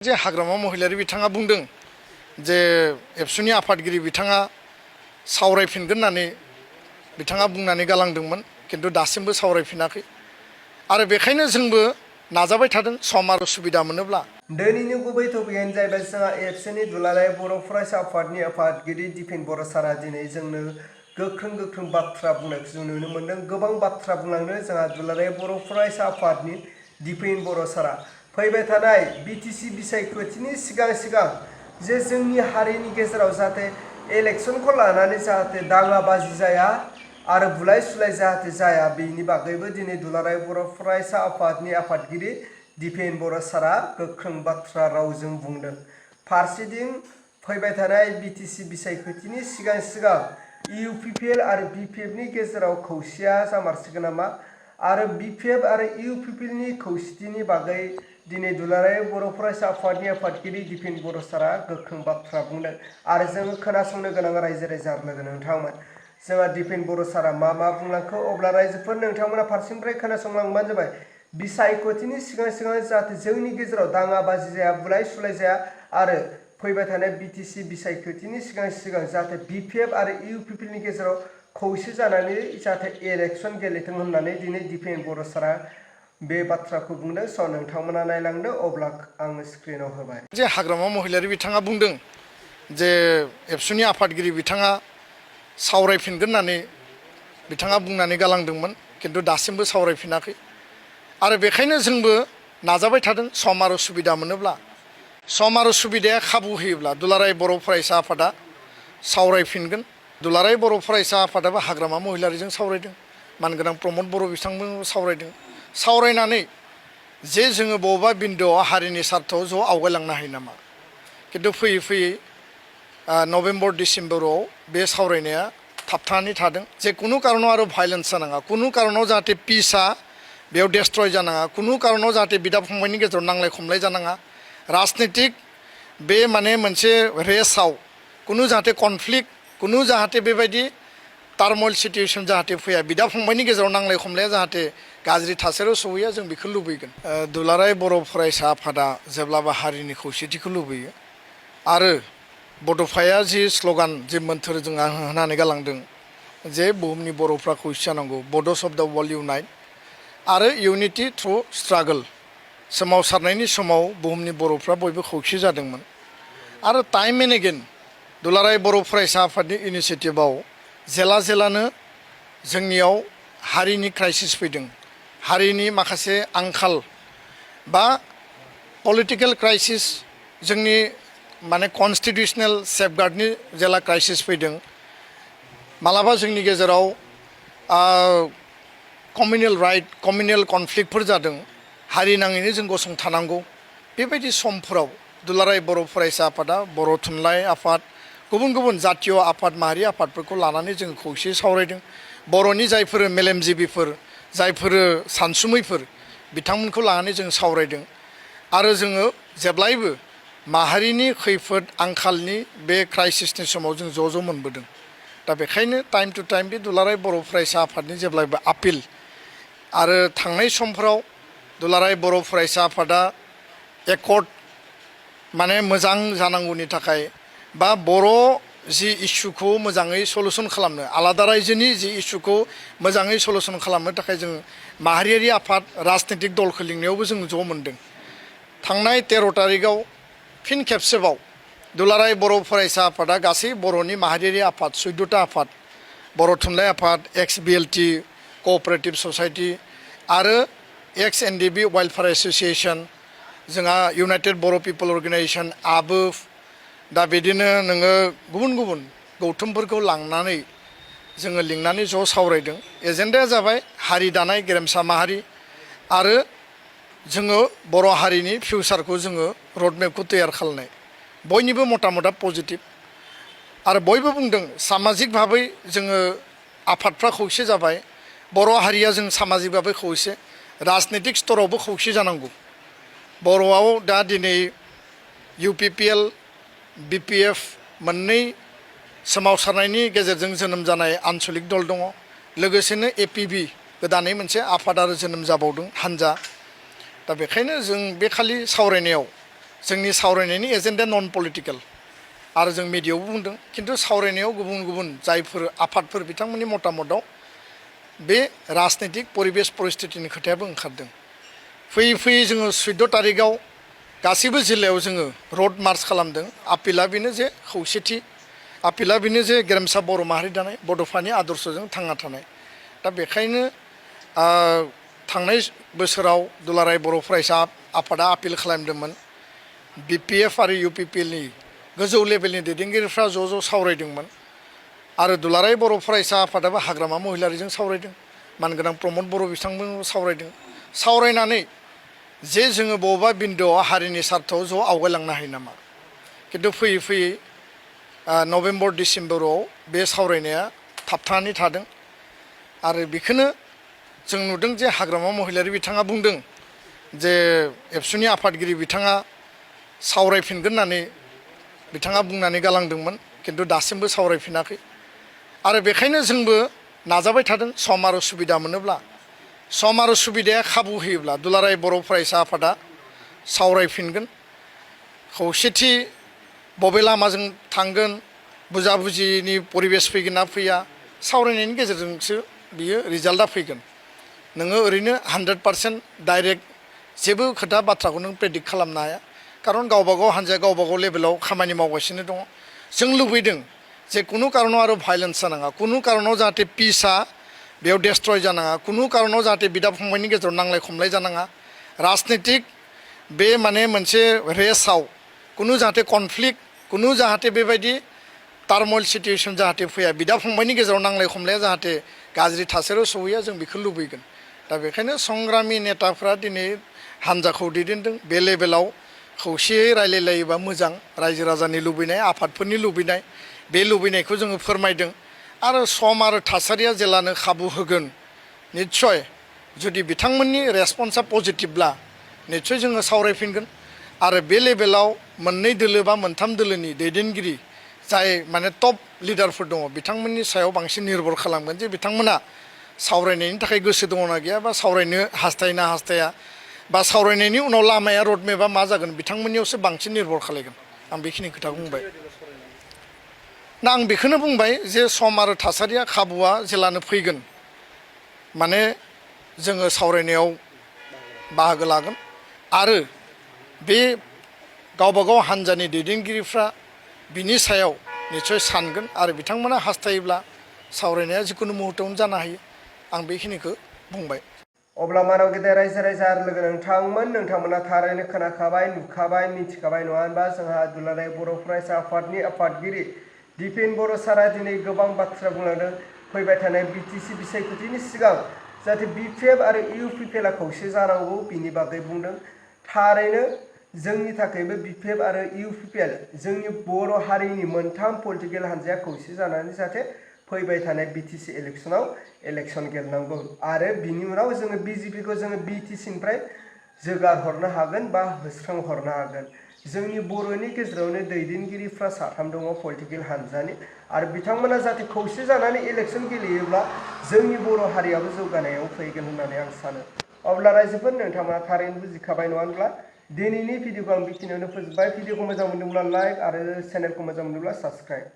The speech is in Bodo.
जे हाग्रामा महिलारि बिथाङा बुंदों जे एबसुनि आफादगिरि बिथाङा सावरायफिनगोन होननानै बिथाङा बुंनानै गालांदोंमोन किन्तु दासिमबो सावरायफिनाखै आरो बेखायनो जोंबो नाजाबाय थादों सम आरो सुबिदा मोनोब्ला। दिनैनि गुबै टपिकआनो जाहैबाय जोंहा एबसुनि दुलाराय बर' फरायसा आफादनि आफादगिरि दिपेन बर' सारा दिनै जोंनो गोख्रों बाथ्रा बुंनायखौ जों नुनो मोन्दों। गोबां बाथ्रा बुंलांनो जोंहा दुलाराय बर' फरायसा आफादनि दिपेन बर' सारा फैबाय थानाय बिटिसि बिसायख'थिनि सिगां जे जोंनि हारिनि गेजेराव जाहाथे इलेक्सनखौ लानानै जाहाथे दाङाबाजि जाया आरो बुलाय सुलाय जाहाथे जाया बेनि बागैबो दिनै दुलाराय बर' फरायसा आफादनि आफादगिरि दिपेन बर' सारा गोख्रों बाथ्रा रावजों बुंदों। फारसेथिं फैबाय थानाय बिटिसि बिसायख'थिनि सिगां UPPL आरो BPFनि गेजेराव खौसेया जामारसिगोन नामा आरो BPF आरो UPPLनि खौसेथिनि बागै दिनै दुलाराय बर' फरायसा आफादनि आफादगिरि दिपेन बर' सारा गोख्रों बाथ्रा बुंदों आरो जोङो खोनासंनो गोनां रायजो राजा लोगो नोंथांमोन जोंहा दिपेन बर' सारा मा बुंलांखो अब्ला रायजोफोर नोंथांमोना फारसेनिफ्राय खोनासंलांबानो जाबाय। बिसायख'थिनि सिगां जाहाथे जोंनि गेजेराव दाङाबाजि जाया बुलाय सुलाय जाया आरो फैबाय थानाय बिटिसि बिसायख'थिनि सिगां जाहाथे BPF आरो UPPLनि गेजेराव खौसे जानानै जाहाथे इलेक्सन गेलेथों होननानै दिनै दिपेन बर' सारा बे बाथ्राखौ बुंदों। स' नोंथांमोना नायलांदो अब्ला आङो स्क्रिनाव होबाय। जे हाग्रामा महिलारि बिथाङा बुंदों जे एबसुनि आफादगिरि बिथाङा सावरायफिनगोन होननानै बिथाङा बुंनानै गालांदोंमोन किन्तु दासिमबो सावरायफिनाखै आरो बेखायनो जोंबो नाजाबाय थादों सम आरो सुबिदा मोनोब्ला सम आरो सुबिदाया खाबु होयोब्ला दुलाराय बर' फरायसा आफादा सावरायफिनगोन। दुलाराय बर' फरायसा आफादाबो हाग्रामा महिलारिजों सावरायदों, मानगोनां प्रमद बर' बिथांमोनजों सावरायदों। सावरायनानै जे जोङो बबेबा बिन्दोआव हारिनि सार्थआव ज' आवगायलांनो हायो नामा किन्तु फैयै नभेम्बर डिसेम्बराव बे सावरायनाया थाबथानानै थादों। जे कुनु कारनाव आरो भायलेन्स जानाङा, कुनु कारनाव जाहाथे पिसआ बेयाव डेस्ट्रय जानाङा, कुनु कारनाव जाहाथे बिदा फंबायनि गेजेराव नांलाय खमलाय जानाङा, राजनितिक बे माने मोनसे रेसाव कुनु जाहाथे कनफ्लिक्ट कुनु जाहाथे बेबायदि टार्मल सिटुएसन जाहाथे फैया, बिदा फंबायनि गेजेराव नांलाय खमलाया जाहाथे गाज्रि थासारियाव सहैया जों बेखौ लुबैगोन। दुलाराय बर' फरायसा आफादा जेब्लाबो हारिनि खौसेथिखौ लुबैयो आरो बड'फाया जि स्ल'गान जि मोन्थोर जोंहा होनानै गालांदों जे बुहुमनि बर'फ्रा खौसे जानांगौ, बड'स अफ दा वर्ल्ड इउनाइट आरो इउनिटि थ्रु स्ट्रागल, सोमावसारनायनि समाव बुहुमनि बर'फ्रा बयबो खौसे जादोंमोन आरो टाइम एन्ड एगेन दुलाराय बर' फरायसा आफादनि इनिसियेटिभआव जेलानो जोंनियाव हारिनि क्राइसिस फैदों, हारिनि माखासे आंखाल बा पलिटिकेल क्राइसिस, जोंनि माने कनस्टिटिउसनेल सेफगार्डनि जेला क्राइसिस फैदों, मालाबा जोंनि गेजेराव कमिउनेल राइट कमिउनेल कनफ्लिक्टफोर जादों, हारि नाङैनो जों गसंथानांगौ, बेबायदि समफोराव दुलाराय बर' फरायसा आफादा बर' थुनलाइ आफाद गुबुन जातीय आफाद माहारि आफादफोरखौ लानानै जों खौसे सावरायदों। बर'नि जायफोर मेलेमजिबिफोर जायफोर सानसुमैफोर बिथांमोनखौ लानानै जों सावरायदों आरो जोङो जेब्लायबो माहारिनि खैफोद आंखालनि बे क्राइसिसनि समाव जों ज' मोनबोदों। दा बेखायनो टाइम टु टाइम बे दुलाराय बर' फरायसा आफादनि जेब्लायबो आपिल आरो थांनाय समफोराव दुलाराय बर' फरायसा आफादा एकर्ड माने मोजां जानांगौनि थाखाय बा बर' जि इस्युखौ मोजाङै सलुसन खालामनो, आलादा रायजोनि जि इस्युखौ मोजाङै सलुसन खालामनो थाखाय जों माहारियारि आफाद राजनितिक दलखौ लिंनायावबो जों ज' मोनदों। थांनाय 13 तारिखआव फिन खेबसेबाव दुलाराय बर' फरायसा आफादा गासै बर'नि माहारियारि आफाद 14टा आफाद, बर' थुनलाइ आफाद, एक्स BLT कअपारेटिभ ससाइटि आरो एक्स NDB वेलफेयार एस'सिएशन, जोंहा इउनाइटेड बर' पिपल अर्गेनाइजेशन, आबोफ, दा बिदिनो नोङो गुबुन गौथुमफोरखौ लांनानै जोङो लिंनानै ज' सावरायदों। एजेन्डाया जाबाय हारि दानाय गेरेमसा माहारि आरो जोङो बर' हारिनि फिउचारखौ जोङो रडमेपखौ तैयार खालामनाय। बयनिबो मतामतआ पजिटिभ आरो बयबो बुंदों सामाजिक भाबै जोङो आफादफ्रा खौसे जाबाय, बर' हारिया जों सामाजिक भाबै खौसे, राजनितिक स्तरावबो खौसे जानांगौ। बर'आव दा दिनै UPPL BPF मोननै सोमावसारनायनि गेजेरजों जोनोम जानाय आन्चलिक दल दङ, लोगोसेनो APB गोदानै मोनसे आफाद आरो जोनोम जाबावदों हान्जा। दा बेखायनो जों बे खालि सावरायनायाव जोंनि सावरायनायनि एजेन्डाया नन पलिटिकेल आरो जों मिडियायावबो बुंदों खिन्थु सावरायनायाव गुबुन गुबुन जायफोर आफादफोर बिथांमोननि मतामताव बे राजनैतिक परिबेस परिस्थितिनि खोथायाबो ओंखारदों फैयै फैयै जोङो 14 तारिखआव गासैबो जिल्लायाव जोङो रड मार्च खालामदों आपिला बेनो जे खौसेथि आपिला बेनो जे गेरेमसा बर' माहारि दानाय बड'फानि आदर्शजों थांना थानाय दा बेखायनो थांनाय बोसोराव दुलाराय बर' फरायसा आफादा आपिल खालामदोंमोन BPF आरो UPPL नि गोजौ लेभेलनि दैदेनगिरिफ्रा ज' सावरायदोंमोन आरो दुलाराय बर' फरायसा आफादाबो हाग्रामा महिलारिजों सावरायदों मानगोनां प्रमद बर' बिथांमोनजों सावरायदों सावरायनानै जे जोङो बबेबा बिन्दोआव हारिनि सार्थआव ज' आवगायलांनो हायो नामा खिन्थु फैयै फैयै नभेम्बर डिसेम्बराव बे सावरायनाया थाबथानानै थादों आरो बेखौनो जों नुदों जे हाग्रामा महिलारि बिथाङा बुंदों जे एबसुनि आफादगिरि बिथाङा सावरायफिनगोन होननानै बिथाङा बुंनानै गालांदोंमोन खिन्थु दासिमबो सावरायफिनाखै आरो बेखायनो जोंबो नाजाबाय थादों सम आरो सुबिदा मोनोब्ला सम आरो सुबिदाया खाबु होयोब्ला दुलाराय बर' फरायसा आफादा सावरायफिनगोन खौसेथि बबे लामाजों थांगोन बुजाबुजिनि परिबेस फैगोन ना फैया सावरायनायनि गेजेरजोंसो बियो रिजाल्टआ फैगोन नोङो ओरैनो 100% डाइरेक्ट जेबो खोथा बाथ्राखौ नों प्रेडिक्ट खालामनो हाया खारन गावबागाव हान्जाया गावबागाव लेभेलाव खामानि मावगासिनो दङ जों लुबैदों जे कुनु कारनाव आरो भायलेन्स जानाङा कुनु कारनाव जाहाथे पिसआ बेयाव डेस्ट्रय जानाङा कुनु कारनाव जाहाथे बिदा फंबायनि गेजेराव नांलाय खमलाय जानाङा राजनितिक बे माने मोनसे रेसाव कुनु जाहाथे कनफ्लिक्ट कुनु जाहाथे बेबायदि टार्मल सिचुएसन जाहाथे फैया बिदा फंबायनि गेजेराव नांलाय खमलाया जाहाथे गाज्रि थासारियाव सहैया जों बेखौ लुबैगोन दा बेखायनो संग्रामि नेताफ्रा दिनै हान्जाखौ दैदेनदों बे लेभेलाव खौसेयै रायलायलायोबा मोजां रायजो राजानि लुबैनाय आफादफोरनि लुबैनाय बे लुबैनायखौ जोङो फोरमायदों आरो सम आरो थासारिया जेलानो खाबु होगोन निस्सय जुदि बिथांमोननि रेसपन्सआ पजिटिभब्ला निस्सय जोङो सावरायफिनगोन आरो बे लेभेलाव मोननै दोलो बा मोनथाम दोलोनि दैदेनगिरि जाय माने टप लिडारफोर दङ बिथांमोननि सायाव बांसिन निर्भर खालामगोन जे बिथांमोना सावरायनायनि थाखाय गोसो दङना गैया बा सावरायनो हास्थायना हास्थाया बा सावरायनायनि उनाव लामाया रडमेपआ मा जागोन बिथांमोननियावसो बांसिन निर्भर खालायगोन आं बेखिनि खोथा बुंबाय दा आं बेखौनो बुंबाय जे सम आरो थासारिया खाबुआ जेलानो फैगोन माने जोङो सावरायनायाव बाहागो लागोन आरो बे गावबागाव हान्जानि दैदेनगिरिफ्रा बिनि सायाव निस्सय सानगोन आरो बिथांमोना हास्थायोब्ला सावरायनाया जिकुनु मुहुर्तआवनो जानो हायो आं बेखिनिखौ बुंबाय अब्ला मानाव गेदेर रायजो राजा आरो लोगो नोंथांमोना थारैनो खोनाखाबाय नुखाबाय मिथिखाबाय नङा होनबा जोंहा दुलाराय बर' फरायसा आफादनि आफादगिरि दिपेन बर' सारा दिनै गोबां बाथ्रा बुंलांदों फैबाय थानाय बिटिसि बिसायख'थिनि सिगां जाहाथे BPF आरो UPPL आ खौसे जानांगौ बिनि बागै बुंदों थारैनो जोंनि थाखायबो BPF आरो UPPL जोंनि बर' हारिनि मोनथाम पलिटिकेल हान्जाया खौसे जानानै जाहाथे फैबाय थानाय बिटिसि इलेक्सनाव इलेक्सन गेलेनांगौ आरो बिनि उनाव जोङो BJPखौ जोङो बिटिसिनिफ्राय जोगारहरनो हागोन बा होस्रांहरनो हागोन जोंनि बर'नि गेजेरावनो दैदेनगिरिफ्रा साथाम दङ पलिटिकेल हान्जानि आरो बिथांमोना जाहाथे खौसे जानानै इलेक्सन गेलेयोब्ला जोंनि बर' हारियाबो जौगानायाव फैगोन होननानै आं सानो अब्ला रायजोफोर नोंथांमोना थारैनो बुजिखाबाय नङा होनब्ला दिनैनि भिडिअखौ आं बेखिनियावनो फोजोबबाय भिडिअखौ मोजां मोनदोंब्ला लाइक आरो चेनेलखौ मोजां मोनदोंब्ला साबस्क्राइब